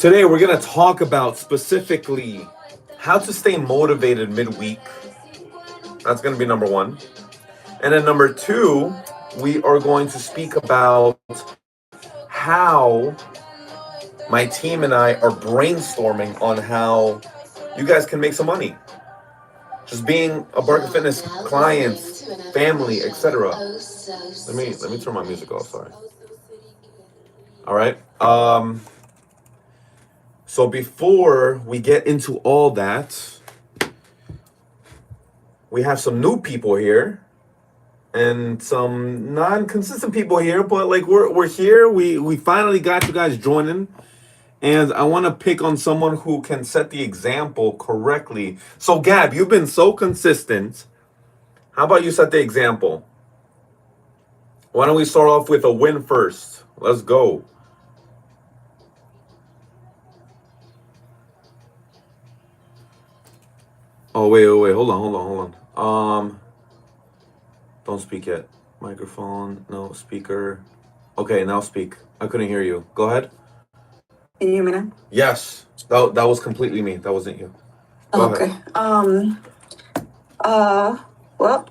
Today we're going to talk about specifically how to stay motivated midweek. That's going to be number one. And then number two, we are going to speak about how my team and I are brainstorming on how you guys can make some money. Just being Abarca Fitness clients, family, etc. Let me turn my music off, sorry. All right. So before we get into all that, we have some new people here and some non-consistent people here, but like we're here. We finally got you guys joining. And I want to pick on someone who can set the example correctly. So Gab, you've been so consistent. How about you set the example? Why don't we start off with a win first? Let's go. Oh, wait. Hold on. Don't speak yet. Microphone, no, speaker. Okay, now speak. I couldn't hear you. Go ahead. Can you hear me now? Yes. That was completely me. That wasn't you. Go Okay. ahead. Well,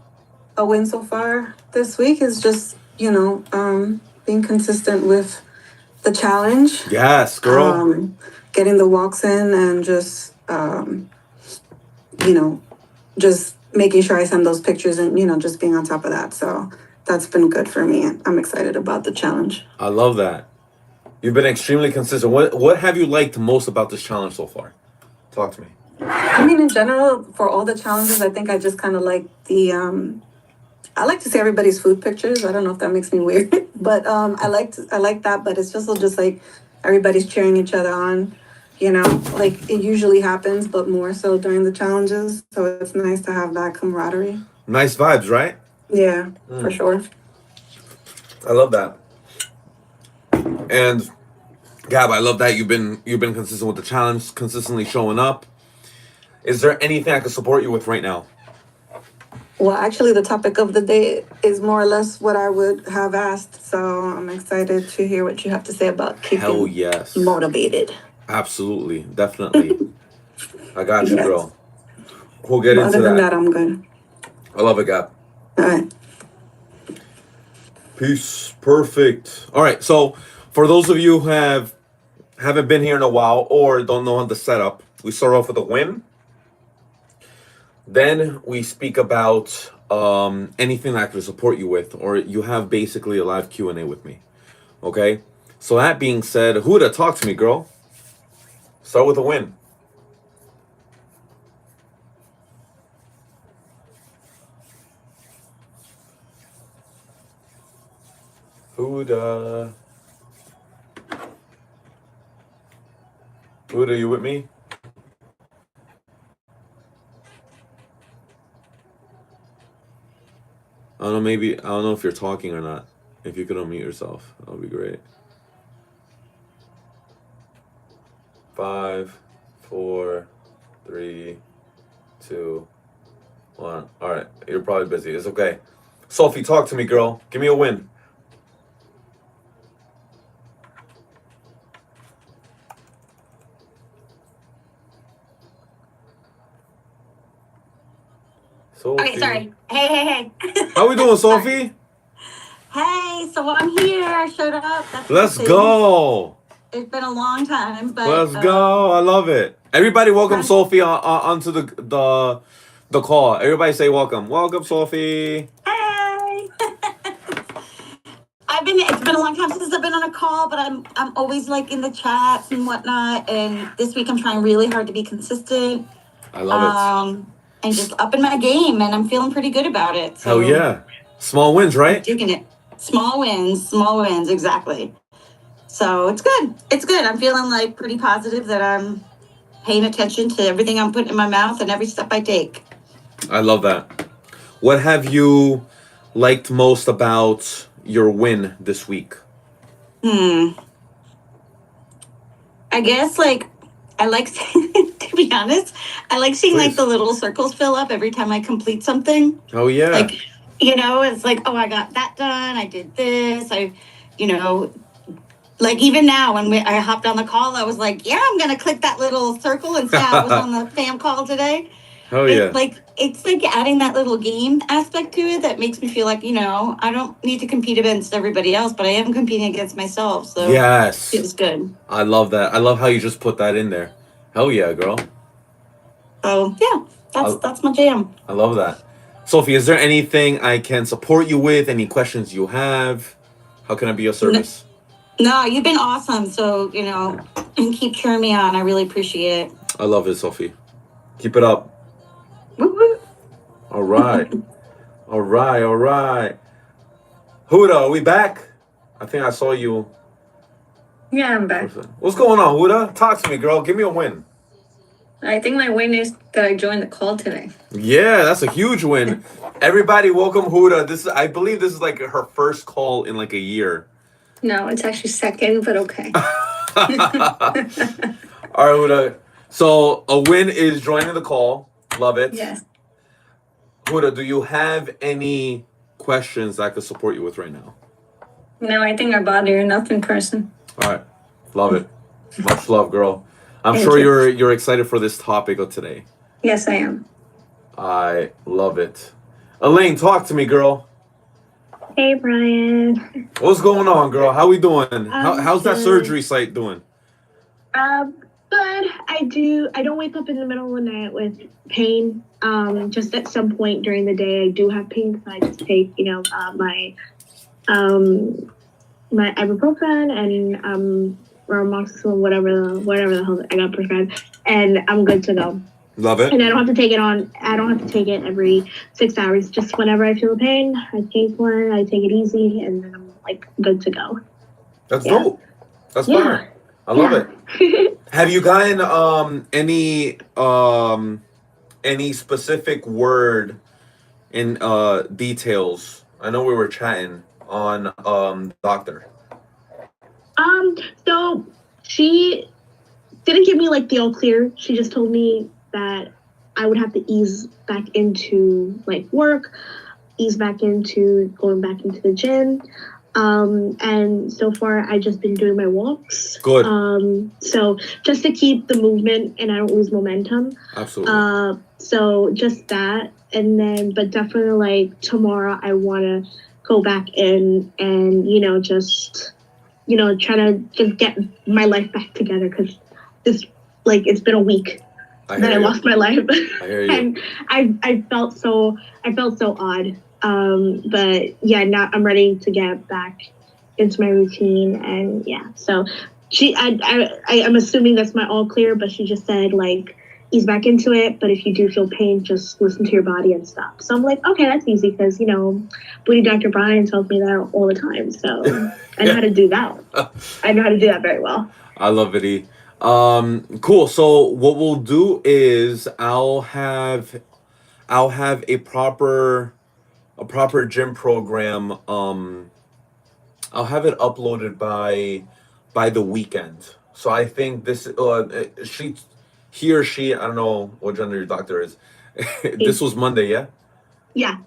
a win so far this week is just, being consistent with the challenge. Yes, girl. Getting the walks in and just, just making sure I send those pictures and, just being on top of that. So that's been good for me. I'm excited about the challenge. I love that. You've been extremely consistent. What have you liked most about this challenge so far? Talk to me. I mean, in general, for all the challenges, I think I just kind of like I like to see everybody's food pictures. I don't know if that makes me weird, but I like that. But it's just like everybody's cheering each other on. Like it usually happens, but more so during the challenges. So it's nice to have that camaraderie. Nice vibes, right? Yeah, for sure. I love that. And Gab, I love that you've been consistent with the challenge, consistently showing up. Is there anything I can support you with right now? Well, actually, the topic of the day is more or less what I would have asked. So I'm excited to hear what you have to say about keeping motivated. Absolutely, definitely. I got you, Yes. girl. We'll get into Other than that. that, I'm good. I love it, Gab. All right. Peace. Perfect. All right. So for those of you who haven't been here in a while or don't know the setup, we start off with a win. Then we speak about anything that I can support you with, or you have basically a live Q&A with me. Okay? So that being said, Huda, talk to me, girl. Start with a win. Huda, you with me? I don't know if you're talking or not. If you could unmute yourself, that would be great. 5, 4, 3, 2, 1. All right, you're probably busy. It's okay. Sophie, talk to me, girl. Give me a win. Sophie. Okay, sorry. Hey. How we doing, Sophie? Hey, so I'm here. I showed up. Let's go. It's been a long time, but let's go. I love it. Everybody, welcome Sophie onto the call. Everybody say welcome. Welcome, Sophie. Hey. It's been a long time since I've been on a call, but I'm always like in the chats and whatnot. And this week I'm trying really hard to be consistent. I love it. And just upping my game, and I'm feeling pretty good about it. So, hell yeah. Small wins, right? I'm digging it. Small wins, exactly. So it's good. I'm feeling like pretty positive that I'm paying attention to everything I'm putting in my mouth and every step I take. I love that. What have you liked most about your win this week? I guess I like, to be honest, I like seeing like the little circles fill up every time I complete something. Oh, yeah. It's like, oh, I got that done. I did this. Like even now, when I hopped on the call, I was like, "Yeah, I'm gonna click that little circle and see I was on the fam call today." Hell yeah. It's like adding that little game aspect to it that makes me feel like I don't need to compete against everybody else, but I am competing against myself. So Yes. it feels good. I love that. I love how you just put that in there. Hell yeah, girl. So yeah, that's my jam. I love that. Sophie, is there anything I can support you with? Any questions you have? How can I be of service? No, you've been awesome. So and keep cheering me on. I really appreciate it. I love it, Sophie. Keep it up. Woo-woo. All right. All right. Huda, are we back? I think I saw you. Yeah, I'm back. What's going on, Huda? Talk to me, girl. Give me a win. I think my win is that I joined the call today. Yeah, that's a huge win. Everybody, welcome Huda. I believe this is like her first call in like a year. No, it's actually second, but okay. All right, Huda. So a win is joining the call. Love it. Yes. Huda, do you have any questions I could support you with right now? No, I think I bother you enough in person. All right. Love it. Much love, girl. I'm Thank sure you. you're excited for this topic of today. Yes, I am. I love it. Elaine, talk to me, girl. Hey, Brian. What's going on, girl? How we doing? How's that good. surgery site doing? Good. I don't wake up in the middle of the night with pain. Just at some point during the day, I do have pain, so I just take, my ibuprofen and or amoxicillin, whatever the hell I got prescribed, and I'm good to go. Love it. And I don't have to take it every 6 hours. Just whenever I feel the pain, I take one. I take it easy, and then I'm like good to go. That's Yeah. dope. That's Yeah. fire. I love it. Have you gotten any specific word in details? I know we were chatting on doctor. So she didn't give me like the all clear. She just told me that I would have to ease back into like work, ease back into going back into the gym. And so far I just been doing my walks. Good. So just to keep the movement and I don't lose momentum. Absolutely. So just that, and then but definitely like tomorrow I want to go back in and just try to just get my life back together, because this it's been a week that I lost my life. I hear you. And I felt so odd. But yeah, now I'm ready to get back into my routine, and yeah. So I'm assuming that's my all clear, but she just said like ease back into it, but if you do feel pain, just listen to your body and stop. So I'm like, okay, that's easy, because Booty Dr. Brian tells me that all the time, so I know how to do that. I know how to do that very well. I love it, E. Cool. So what we'll do is I'll have a proper gym program. I'll have it uploaded by the weekend. So I think this he or she, I don't know what gender your doctor is. This was Monday, yeah? Yeah.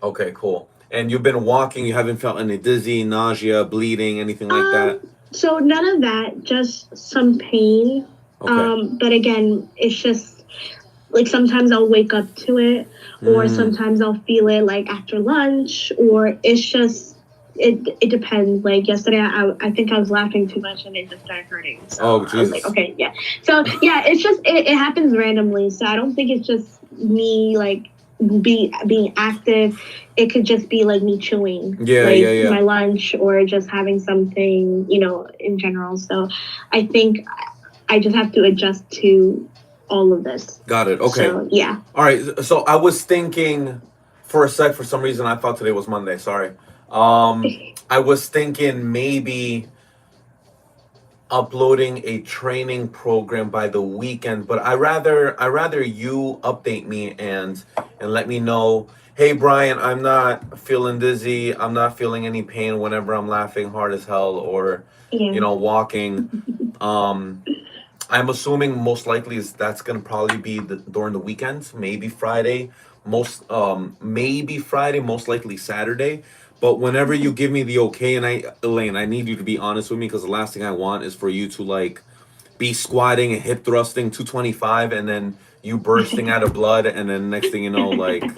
Okay, cool. And you've been walking, you haven't felt any dizzy, nausea, bleeding, anything like that? So none of that, just some pain. Okay. But again, it's just like sometimes I'll wake up to it, or sometimes I'll feel it like after lunch, or it's just it depends. Like yesterday, I think I was laughing too much and it just started hurting. So Jesus. I was like, okay, yeah. So yeah, it's just it happens randomly. So I don't think it's just me like being active. It could just be like me chewing my lunch, or just having something in general. So I think I just have to adjust to all of this. Got it. Okay. So, yeah. All right. So I was thinking for a sec, for some reason, I thought today was Monday. Sorry. I was thinking maybe uploading a training program by the weekend, but I rather you update me and let me know, hey Brian, I'm not feeling dizzy, I'm not feeling any pain whenever I'm laughing hard as hell, or walking. I'm assuming most likely that's gonna probably be during the weekends, maybe Friday, most likely Saturday. But whenever you give me the okay, and Elaine, I need you to be honest with me, because the last thing I want is for you to like be squatting and hip thrusting 225 and then you bursting out of blood, and then next thing you know, like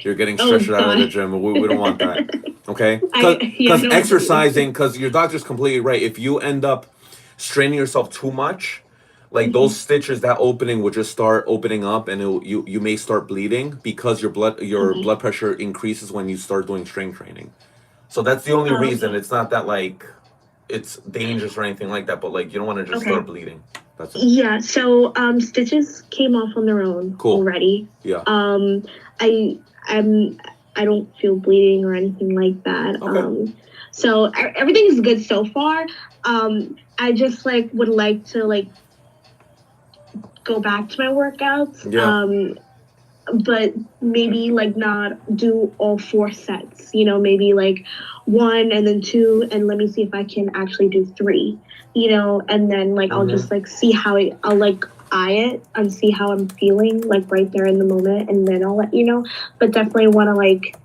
you're getting Oh stretched out of the God. gym. We don't want that. Okay? Yeah, Because no. exercising, because your doctor's completely right. If you end up straining yourself too much, like those stitches, that opening would just start opening up, and you may start bleeding because your Okay. blood pressure increases when you start doing strength training. So that's the only Oh, reason. okay. It's not that like it's dangerous or anything like that, but like you don't want to just Okay. start bleeding. That's it. Yeah, so stitches came off on their own Cool. already. Yeah. I I'm I don't feel bleeding or anything like that. Okay. So everything is good so far. I just like would like to like go back to my workouts. Yeah. But maybe like not do all 4 sets, maybe like 1 and then 2, and let me see if I can actually do 3, and then like I'll just like see how I'll like eye it and see how I'm feeling like right there in the moment, and then I'll let you know. But definitely want to like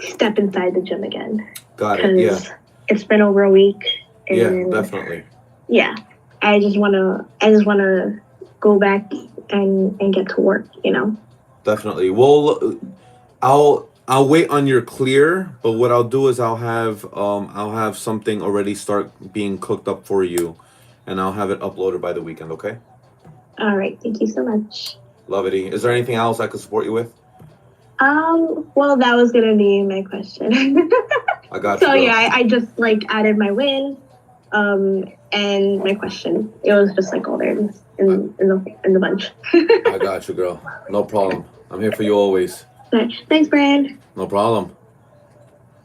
step inside the gym again. Got it. Yeah. It's been over a week. And Yeah, definitely. yeah, I just wanna go back and get to work, Definitely. Well, I'll wait on your clear, but what I'll do is I'll have something already start being cooked up for you, and I'll have it uploaded by the weekend, okay? All right, thank you so much. Love it. Is there anything else I could support you with? Well, that was gonna be my question. I got you. So girl. yeah, I just like added my win, and my question. It was just like all there in the bunch. I got you, girl. No problem. I'm here for you always. But thanks, Brand. No problem.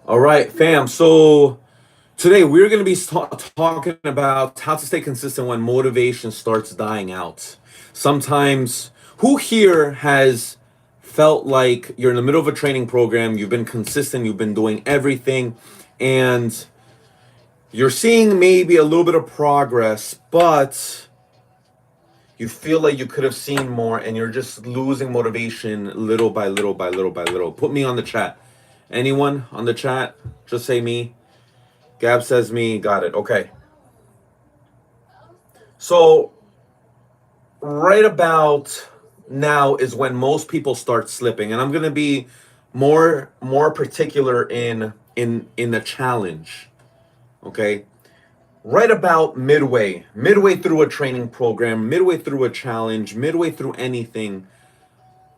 All right, fam. So today we're going to be talking about how to stay consistent when motivation starts dying out. Sometimes, who here has felt like you're in the middle of a training program, you've been consistent, you've been doing everything, and you're seeing maybe a little bit of progress, but you feel like you could have seen more, and you're just losing motivation little by little by little by little. Put me on the chat. Anyone on the chat? Just say me. Gab says me. Got it. Okay. So right about now is when most people start slipping, and I'm gonna be more particular in the challenge. Okay. Right about midway through a training program, midway through a challenge, midway through anything,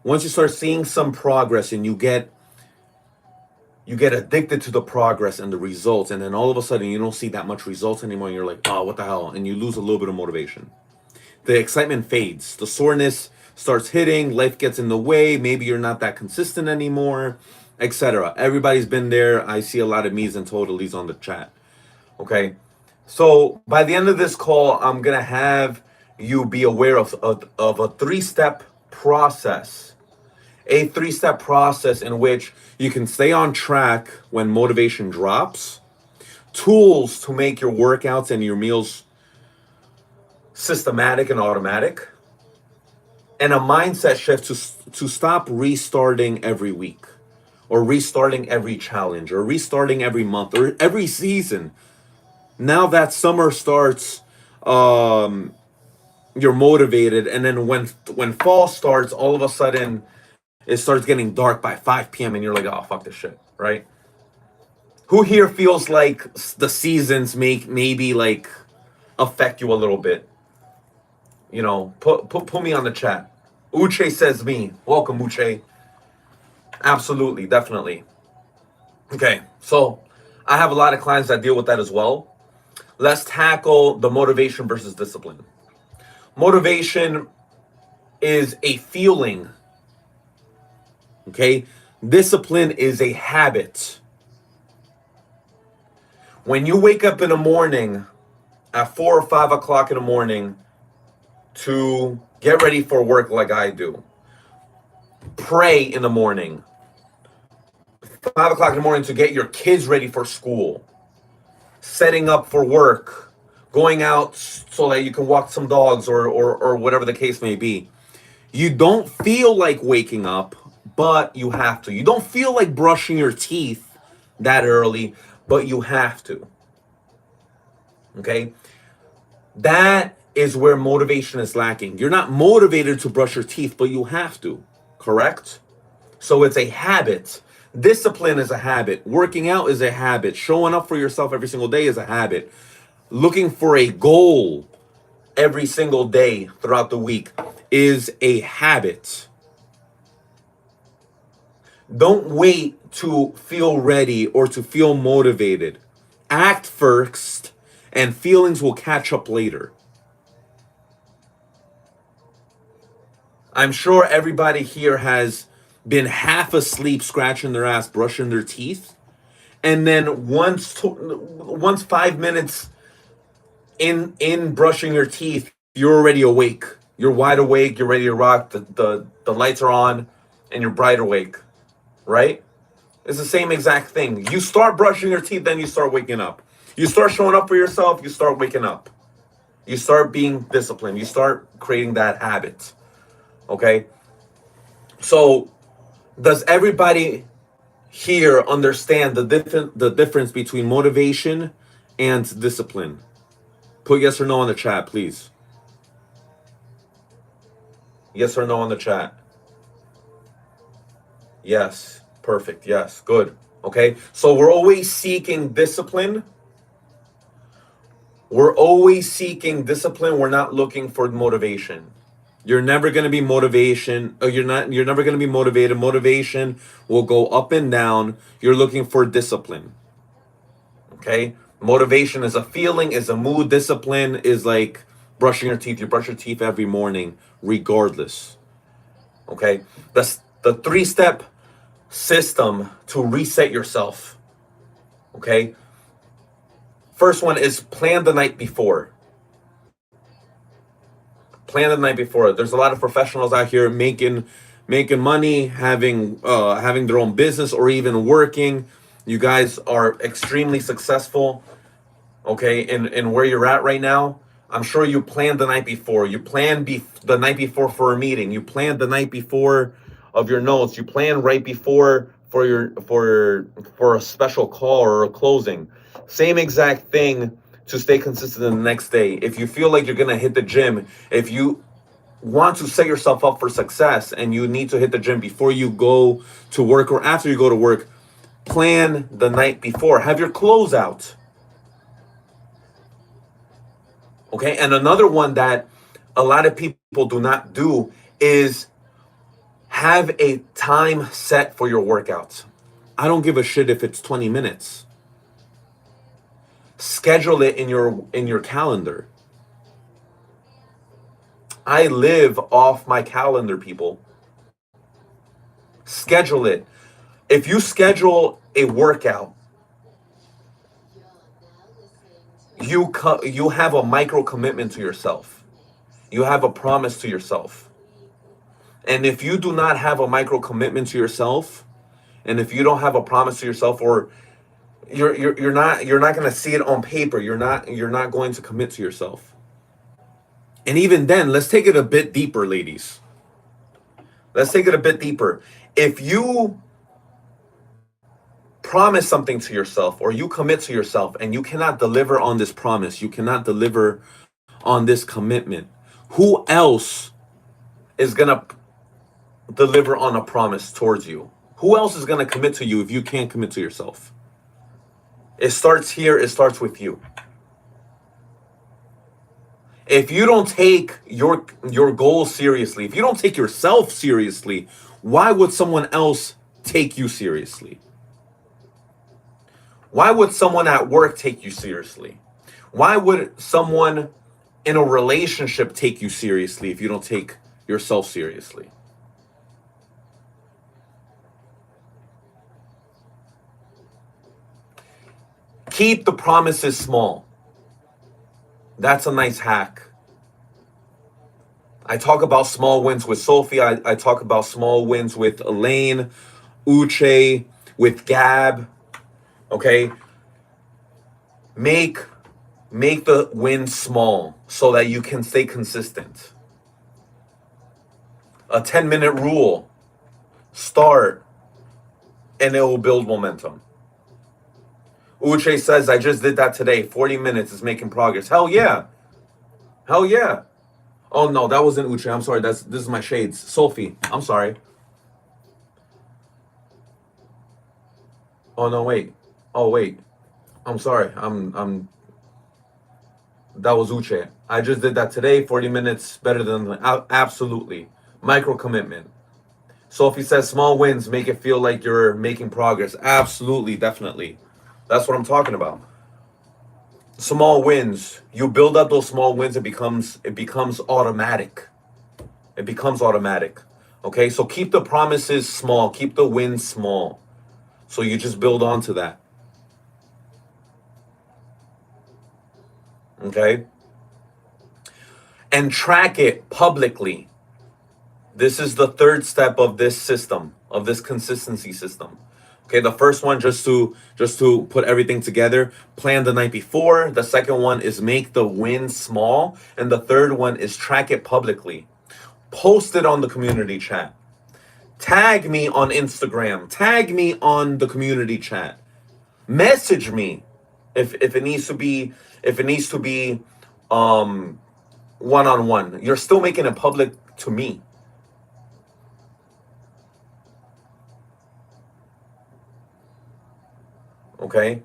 once you start seeing some progress and you get addicted to the progress and the results, and then all of a sudden you don't see that much results anymore, and you're like, oh, what the hell? And you lose a little bit of motivation. The excitement fades, the soreness starts hitting, life gets in the way, maybe you're not that consistent anymore, etc. Everybody's been there. I see a lot of me's and totallys on the chat. Okay. So by the end of this call, I'm going to have you be aware of a 3-step process. A 3-step process in which you can stay on track when motivation drops. Tools to make your workouts and your meals systematic and automatic. And a mindset shift to stop restarting every week, or restarting every challenge, or restarting every month, or every season. Now that summer starts, you're motivated, and then when fall starts, all of a sudden it starts getting dark by 5 p.m. and you're like, oh, fuck this shit, right? Who here feels like the seasons maybe like affect you a little bit? Put me on the chat. Uche says me. Welcome, Uche. Absolutely, definitely. Okay, so I have a lot of clients that deal with that as well. Let's tackle the motivation versus discipline. Motivation is a feeling. Okay? Discipline is a habit. When you wake up in the morning at 4 or 5 o'clock in the morning to get ready for work like I do, pray in the morning, 5 o'clock in the morning to get your kids ready for school, setting up for work, going out so that you can walk some dogs or whatever the case may be. You don't feel like waking up, but you have to. You don't feel like brushing your teeth, that early, but you have to. Okay? That is where motivation is lacking. You're not motivated to brush your teeth, but you have to. Correct? So it's a habit. Discipline is a habit. Working out is a habit. Showing up for yourself every single day is a habit. Looking for a goal every single day throughout the week is a habit. Don't wait to feel ready or to feel motivated. Act first, and feelings will catch up later. I'm sure everybody here has been half asleep, scratching their ass, brushing their teeth, and then once 5 minutes in brushing your teeth, you're already awake. You're wide awake. You're ready to rock. The lights are on, and you're bright awake, right? It's the same exact thing. You start brushing your teeth, then you start waking up. You start showing up for yourself, you start waking up. You start being disciplined. You start creating that habit. Okay? So, does everybody here understand the difference between motivation and discipline? Put yes or no in the chat, please. Yes or no in the chat. Yes. Perfect. Yes. Good. Okay? So, we're always seeking discipline. We're always seeking discipline. We're not looking for motivation. You're never going to be motivation. You're never going to be motivated. Motivation will go up and down. You're looking for discipline. Okay? Motivation is a feeling, is a mood. Discipline is like brushing your teeth. You brush your teeth every morning, regardless. Okay? That's the 3-step system to reset yourself. Okay? First one is plan the night before. Plan the night before. There's a lot of professionals out here making money, having their own business, or even working. You guys are extremely successful, okay, in where you're at right now. I'm sure you planned the night before. You planned the night before for a meeting. You planned the night before of your notes. You planned right before for a special call or a closing. Same exact thing to stay consistent the next day. If you feel like you're gonna hit the gym, if you want to set yourself up for success and you need to hit the gym before you go to work or after you go to work, plan the night before. Have your clothes out. Okay, and another one that a lot of people do not do is have a time set for your workouts. I don't give a shit if it's 20 minutes. Schedule it in your calendar. I live off my calendar, people. Schedule it. If you schedule a workout, you have a micro commitment to yourself. You have a promise to yourself. And if you do not have a micro commitment to yourself, and if you don't have a promise to yourself, or you're not going to see it on paper, you're not going to commit to yourself. And even then, let's take it a bit deeper, ladies. Let's take it a bit deeper. If you promise something to yourself or you commit to yourself and you cannot deliver on this promise, you cannot deliver on this commitment, who else is going to deliver on a promise towards you? Who else is going to commit to you if you can't commit to yourself? It starts here. It starts with you. If you don't take your goals seriously, if you don't take yourself seriously, why would someone else take you seriously? Why would someone at work take you seriously? Why would someone in a relationship take you seriously if you don't take yourself seriously? Keep the promises small. That's a nice hack. I talk about small wins with Sophie. I talk about small wins with Elaine, Uche, with Gab. Okay? Make the wins small so that you can stay consistent. A 10-minute rule. Start, and it will build momentum. Uche says, I just did that today. 40 minutes is making progress. Hell yeah. Hell yeah. Oh no, that wasn't Uche. I'm sorry. This is my shades. Sophie. I'm sorry. Oh no, wait. Oh wait. I'm sorry. I'm that was Uche. I just did that today. 40 minutes better than absolutely. Micro commitment. Sophie says small wins make it feel like you're making progress. Absolutely, definitely. That's what I'm talking about. Small wins. You build up those small wins, it becomes automatic. It becomes automatic. Okay? So keep the promises small, keep the wins small. So you just build on to that. Okay? And track it publicly. This is the third step of this system, of this consistency system. Okay, the first one just to put everything together, plan the night before. The second one is make the win small, and the third one is track it publicly. Post it on the community chat. Tag me on Instagram. Tag me on the community chat. Message me if it needs to be one-on-one. You're still making it public to me. Okay?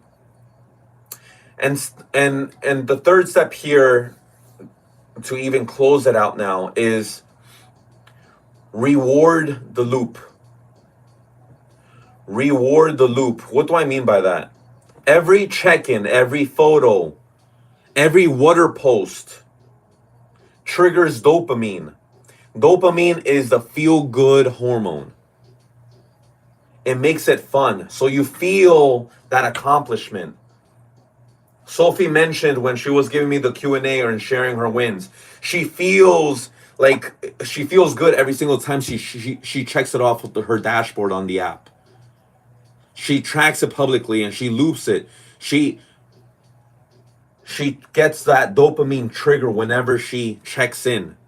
And the third step here to even close it out now is reward the loop. Reward the loop. What do I mean by that? Every check-in, every photo, every water post triggers dopamine. Dopamine is the feel-good hormone. It makes it fun. So you feel that accomplishment. Sophie mentioned when she was giving me the Q&A and sharing her wins, she feels good every single time she checks it off with her dashboard on the app. She tracks it publicly and she loops it. She gets that dopamine trigger whenever she checks in.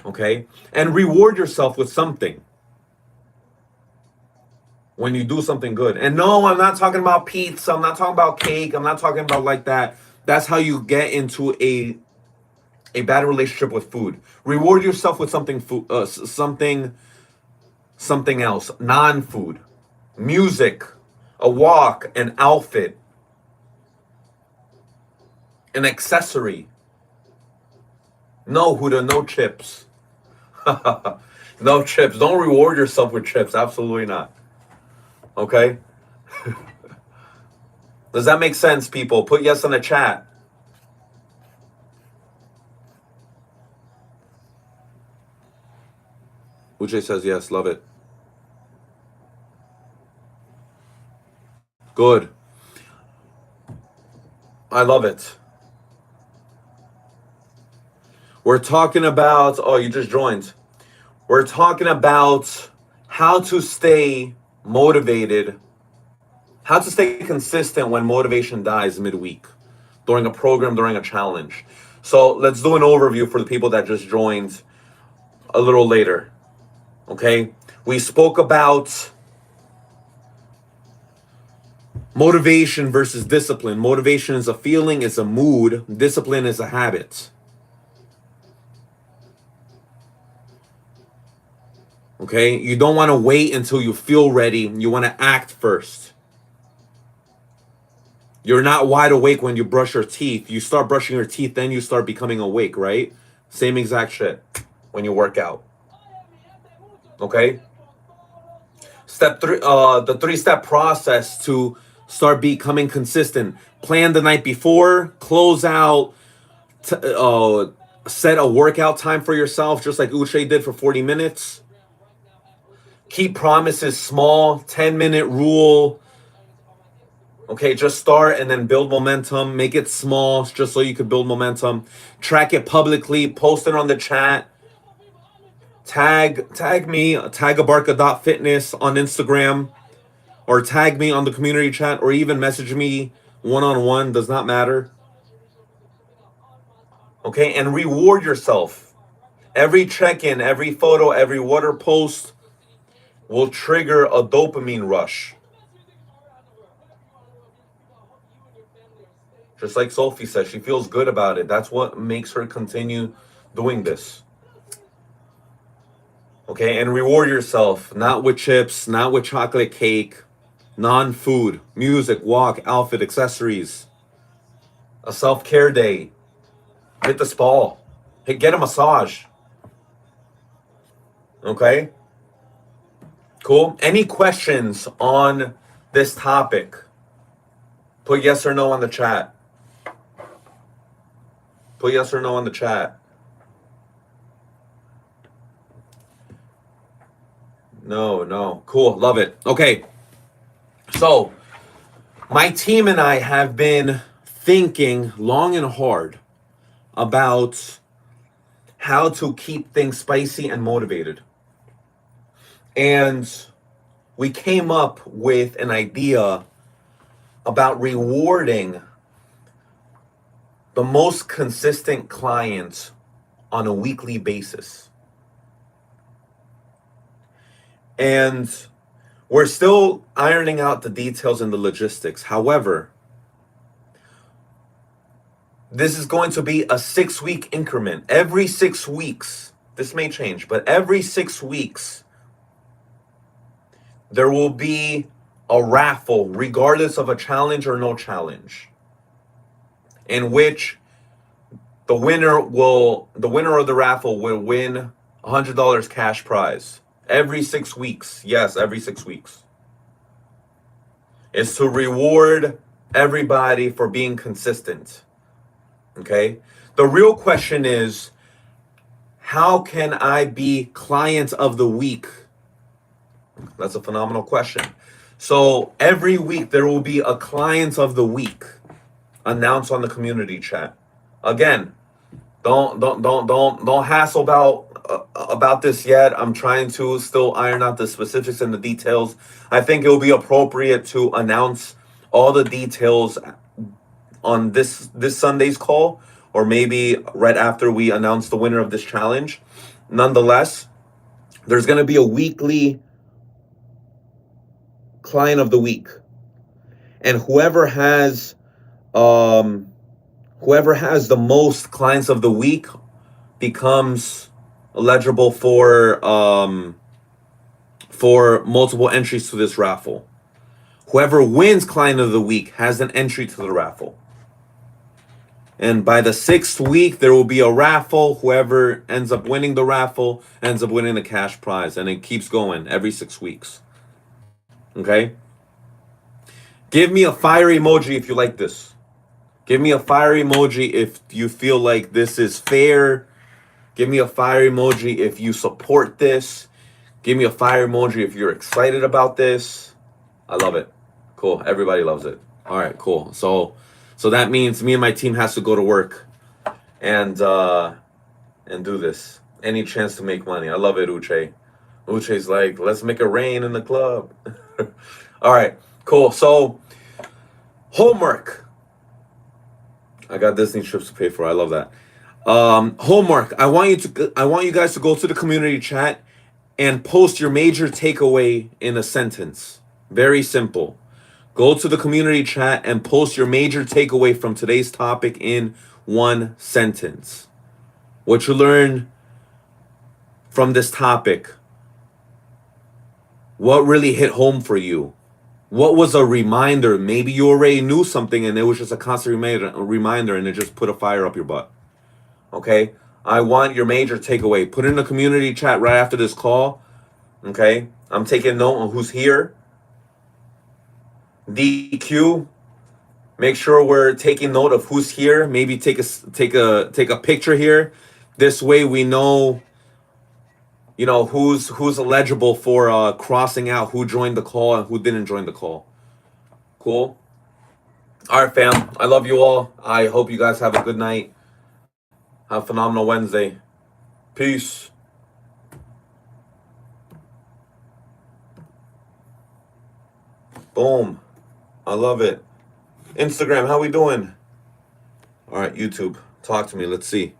Okay? And reward yourself with something when you do something good. And no, I'm not talking about pizza. I'm not talking about cake. I'm not talking about like that. That's how you get into a bad relationship with food. Reward yourself with something else, non-food, music, a walk, an outfit, an accessory. No Huda, no chips. No chips. Don't reward yourself with chips. Absolutely not. Okay? Does that make sense, people? Put yes in the chat. Uche says yes, love it. Good. I love it. We're talking about, oh, you just joined. We're talking about how to stay motivated, how to stay consistent when motivation dies midweek, during a program, during a challenge. So let's do an overview for the people that just joined a little later. Okay? We spoke about motivation versus discipline. Motivation is a feeling, it's a mood. Discipline is a habit. Okay? You don't want to wait until you feel ready. You want to act first. You're not wide awake when you brush your teeth. You start brushing your teeth, then you start becoming awake, right? Same exact shit when you work out. Okay? Step 3, the 3-step process to start becoming consistent. Plan the night before, close out, set a workout time for yourself, just like Uche did for 40 minutes. Keep promises small, 10-minute rule. Okay, just start and then build momentum. Make it small just so you could build momentum. Track it publicly, post it on the chat. Tag me, tag Abarca.fitness on Instagram, or tag me on the community chat, or even message me one-on-one, does not matter. Okay, and reward yourself. Every check-in, every photo, every water post will trigger a dopamine rush. Just like Sophie said, she feels good about it. That's what makes her continue doing this. Okay, and reward yourself, not with chips, not with chocolate cake, non-food, music, walk, outfit, accessories, a self-care day, hit the spa, get a massage. Okay, cool. Any questions on this topic? Put yes or no on the chat. Put yes or no on the chat. No. Cool. Love it. Okay. So, my team and I have been thinking long and hard about how to keep things spicy and motivated. And we came up with an idea about rewarding the most consistent clients on a weekly basis. And we're still ironing out the details and the logistics. However, this is going to be a 6-week increment. Every 6 weeks, this may change, but every 6 weeks, there will be a raffle, regardless of a challenge or no challenge, in which the winner of the raffle will win $100 cash prize. Every 6 weeks. Yes, every 6 weeks. It's to reward everybody for being consistent. Okay? The real question is, how can I be client of the week? That's a phenomenal question. So every week there will be a client of the week announced on the community chat. Again, don't hassle about this yet. I'm trying to still iron out the specifics and the details. I think it will be appropriate to announce all the details on this Sunday's call, or maybe right after we announce the winner of this challenge. Nonetheless, there's going to be a weekly client of the week, and whoever has the most clients of the week becomes eligible for multiple entries to this raffle. Whoever wins client of the week has an entry to the raffle. And by the 6th week, there will be a raffle. Whoever ends up winning the raffle ends up winning the cash prize. And it keeps going every 6 weeks. Okay? Give me a fire emoji if you like this. Give me a fire emoji if you feel like this is fair. Give me a fire emoji if you support this. Give me a fire emoji if you're excited about this. I love it. Cool. Everybody loves it. All right, cool. So that means me and my team has to go to work and do this. Any chance to make money. I love it, Uche. Uche's like, let's make it rain in the club. All right, cool. So homework. I got Disney trips to pay for. I love that. Homework. I want you guys to go to the community chat and post your major takeaway in a sentence. Very simple. Go to the community chat and post your major takeaway from today's topic in one sentence. What you learned from this topic. What really hit home for you? What was a reminder? Maybe you already knew something and it was just a constant reminder and it just put a fire up your butt. Okay? I want your major takeaway. Put it in the community chat right after this call. Okay? I'm taking note on who's here. DQ, make sure we're taking note of who's here. Maybe take a picture here. This way we know, who's eligible for crossing out, who joined the call and who didn't join the call. Cool. All right, fam. I love you all. I hope you guys have a good night. Have a phenomenal Wednesday. Peace. Boom. I love it. Instagram, how we doing? All right, YouTube, talk to me. Let's see.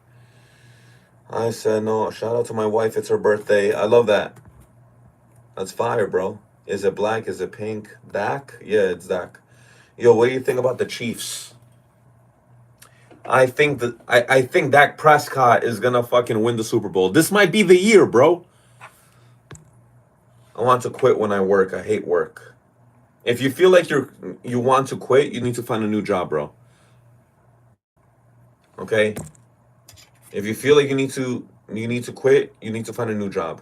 I said no. Shout out to my wife. It's her birthday. I love that. That's fire, bro. Is it black? Is it pink? Dak? Yeah, it's Dak. Yo, what do you think about the Chiefs? I think Dak Prescott is gonna fucking win the Super Bowl. This might be the year, bro. I want to quit when I work. I hate work. If you feel like you want to quit, you need to find a new job, bro. Okay? If you feel like you need to quit, you need to find a new job.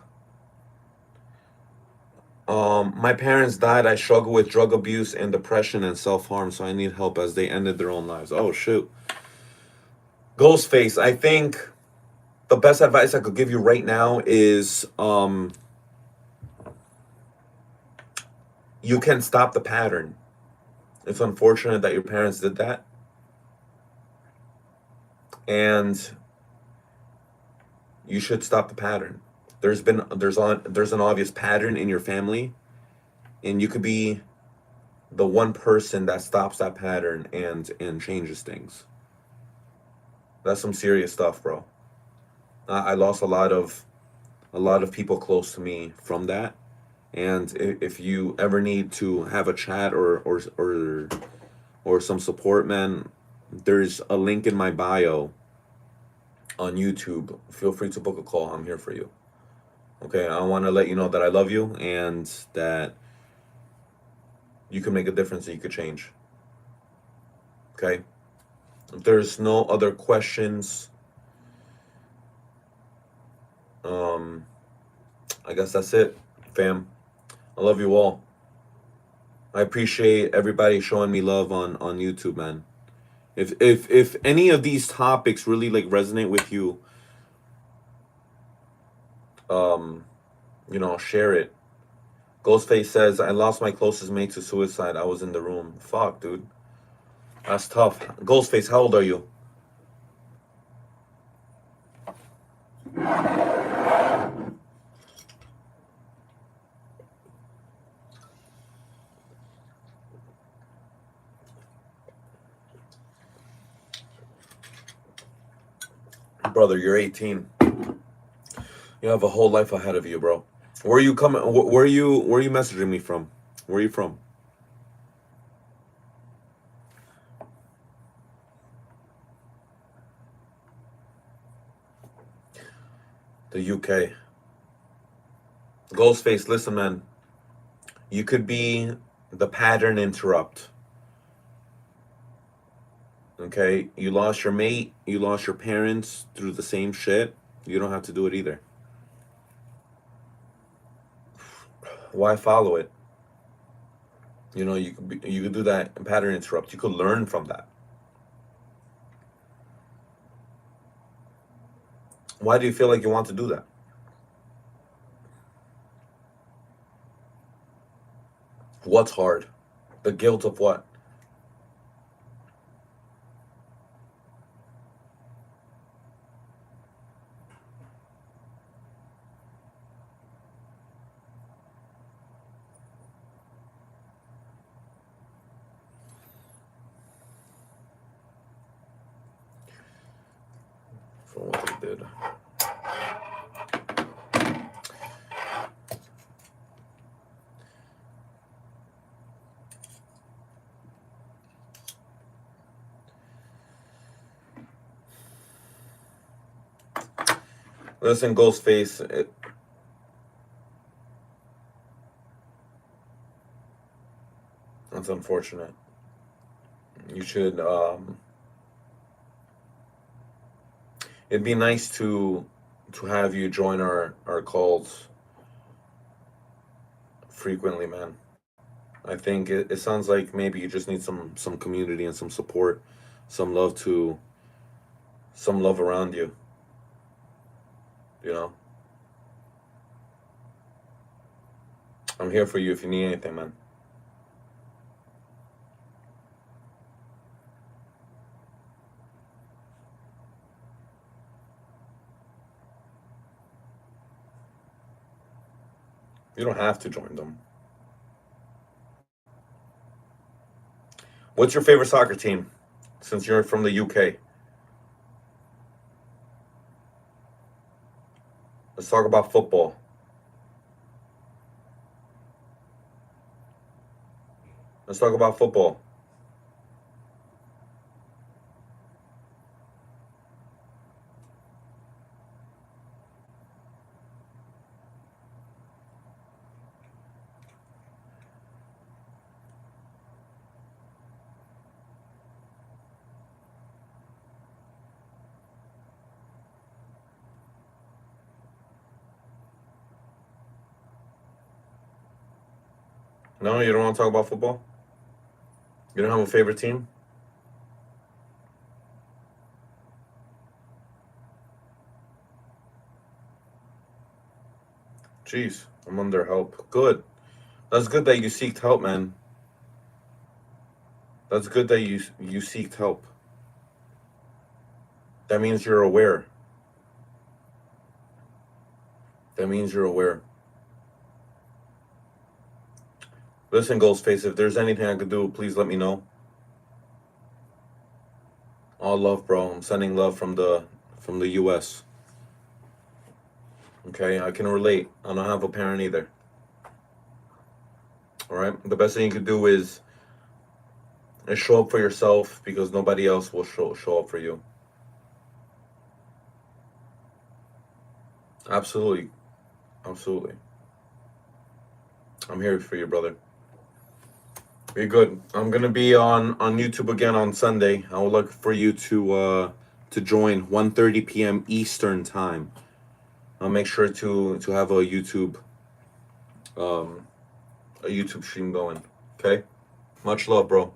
My parents died. I struggle with drug abuse and depression and self-harm, so I need help as they ended their own lives. Oh shoot. Ghostface, I think the best advice I could give you right now is you can stop the pattern. It's unfortunate that your parents did that. And you should stop the pattern. There's an obvious pattern in your family, and you could be the one person that stops that pattern and changes things. That's some serious stuff, bro. I lost a lot of people close to me from that. And if you ever need to have a chat or some support, man, there's a link in my bio on YouTube. Feel free to book a call. I'm here for you. Okay, I want to let you know that I love you and that you can make a difference and you could change. Okay? If there's no other questions, I guess that's it, fam. I love you all. I appreciate everybody showing me love on YouTube, man. If any of these topics really like resonate with you, share it. Ghostface says, I lost my closest mate to suicide. I was in the room. Fuck, dude. That's tough. Ghostface, how old are you? Brother, you're 18. You have a whole life ahead of you, bro. Where are you coming? Where are you messaging me from? Where are you from? The UK. Ghostface, listen, man. You could be the pattern interrupt. Okay? You lost your mate, you lost your parents through the same shit. You don't have to do it either. Why follow it? You could do that pattern interrupt. You could learn from that. Why do you feel like you want to do that? What's hard? The guilt of what? For what they did. Listen, Ghostface, that's unfortunate. You should, it'd be nice to have you join our calls frequently, man. I think it sounds like maybe you just need some community and some support, some love around you. You know? I'm here for you if you need anything, man. You don't have to join them. What's your favorite soccer team since you're from the UK? Let's talk about football. Let's talk about football. No, you don't want to talk about football? You don't have a favorite team? Jeez, I'm under help. Good. That's good that you seeked help, man. That's good that you seeked help. That means you're aware. That means you're aware. Listen, Ghostface, if there's anything I could do, please let me know. All love, bro. I'm sending love from the US. Okay, I can relate. I don't have a parent either. All right. The best thing you could do is show up for yourself, because nobody else will show up for you. Absolutely. Absolutely. I'm here for you, brother. Be good. I'm gonna be on YouTube again on Sunday. I would like for you to join 1:30 p.m. Eastern time. I'll make sure to have a YouTube stream going. Okay? Much love, bro.